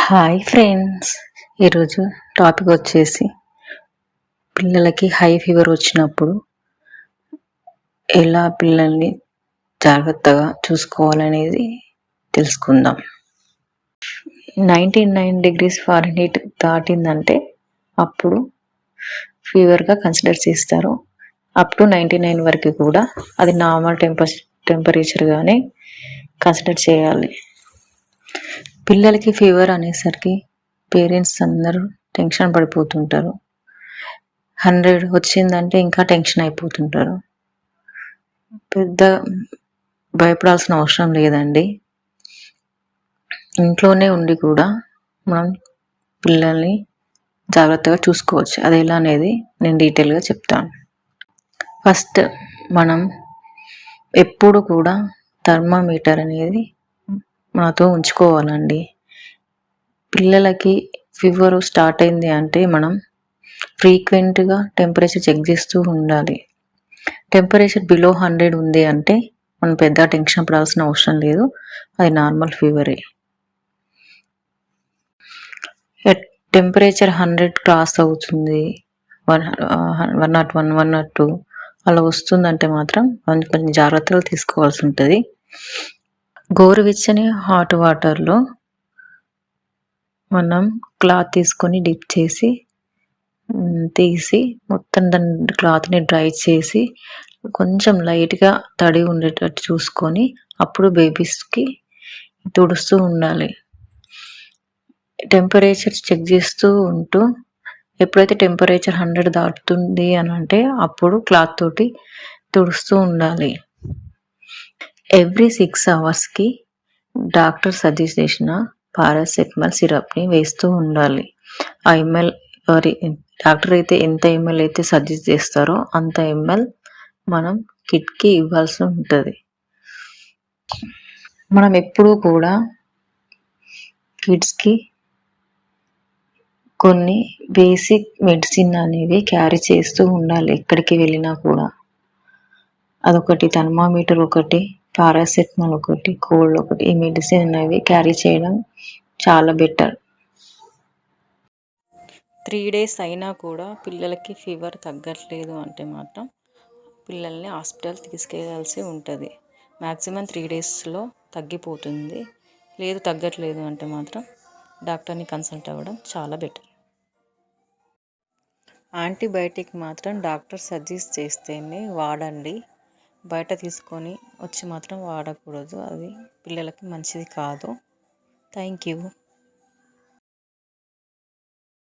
Hi friends, ఈరోజు topic వచ్చేసి పిల్లలకి హై ఫీవర్ వచ్చినప్పుడు ఎలా పిల్లల్ని జాగ్రత్తగా చూసుకోవాలనేది తెలుసుకుందాం. 99 degrees Fahrenheit దాటిందంటే అప్పుడు ఫీవర్గా కన్సిడర్ చేస్తారు. అప్ టు 99 వరకు కూడా అది నార్మల్ టెంపరేచర్గానే కన్సిడర్ చేయాలి. పిల్లలకి ఫీవర్ అనేసరికి పేరెంట్స్ అందరూ టెన్షన్ పడిపోతుంటారు. 100 వచ్చిందంటే ఇంకా టెన్షన్ అయిపోతుంటారు. పెద్ద భయపడాల్సిన అవసరం లేదండి. ఇంట్లోనే ఉండి కూడా మనం పిల్లల్ని జాగ్రత్తగా చూసుకోవచ్చు. అది ఎలా అనేది నేను డీటెయిల్గా చెప్తాను. ఫస్ట్ మనం ఎప్పుడు కూడా థర్మామీటర్ అనేది మనతో ఉంచుకోవాలండి. పిల్లలకి ఫీవర్ స్టార్ట్ అయింది అంటే మనం ఫ్రీక్వెంట్గా టెంపరేచర్ చెక్ చేస్తూ ఉండాలి. టెంపరేచర్ బిలో 100 ఉంది అంటే మనం పెద్ద టెన్షన్ పడాల్సిన అవసరం లేదు, అది నార్మల్ ఫీవరే. టెంపరేచర్ 100 క్రాస్ అవుతుంది, 101, 102 అలా వస్తుందంటే మాత్రం మనం కొన్ని జాగ్రత్తలు తీసుకోవాల్సి ఉంటుంది. గోరువెచ్చని హాట్ వాటర్లో మనం క్లాత్ తీసుకొని డిప్ చేసి తీసి మొత్తం దాన్ని క్లాత్ని డ్రై చేసి కొంచెం లైట్గా తడి ఉండేటట్టు చూసుకొని అప్పుడు బేబీస్కి తుడుస్తూ ఉండాలి. టెంపరేచర్ చెక్ చేస్తూ ఉంటూ ఎప్పుడైతే టెంపరేచర్ 100 దాటుతుంది అని అంటే అప్పుడు క్లాత్ తోటి తుడుస్తూ ఉండాలి. ఎవ్రీ 6 అవర్స్కి డాక్టర్ సజెస్ట్ చేసిన పారాసెటమాల్ సిరప్ని వేస్తూ ఉండాలి. ఆ ఎంఎల్ డాక్టర్ అయితే ఎంత ఎంఎల్ అయితే సజెస్ట్ చేస్తారో అంత ఎంఎల్ మనం కిడ్కి ఇవ్వాల్సి ఉంటుంది. మనం ఎప్పుడూ కూడా కిడ్స్కి కొన్ని బేసిక్ మెడిసిన్ అనేవి క్యారీ చేస్తూ ఉండాలి. ఎక్కడికి వెళ్ళినా కూడా అదొకటి, థర్మామీటర్ ఒకటి, పారాసెటమాల్ ఒకటి, కోల్డ్ ఒకటి, ఈ మెడిసిన్ అనేవి క్యారీ చేయడం చాలా బెటర్. 3 days అయినా కూడా పిల్లలకి ఫీవర్ తగ్గట్లేదు అంటే మాత్రం పిల్లల్ని హాస్పిటల్ తీసుకెళ్ళాల్సి ఉంటుంది. మ్యాక్సిమం 3 daysలో తగ్గిపోతుంది. లేదు తగ్గట్లేదు అంటే మాత్రం డాక్టర్ని కన్సల్ట్ అవ్వడం చాలా బెటర్. యాంటీబయాటిక్ మాత్రం డాక్టర్ సజెస్ట్ చేస్తేనే వాడండి. బయట తీసుకొని వచ్చి మాత్రం వాడకూడదు, అది పిల్లలకి మంచిది కాదు. Thank you.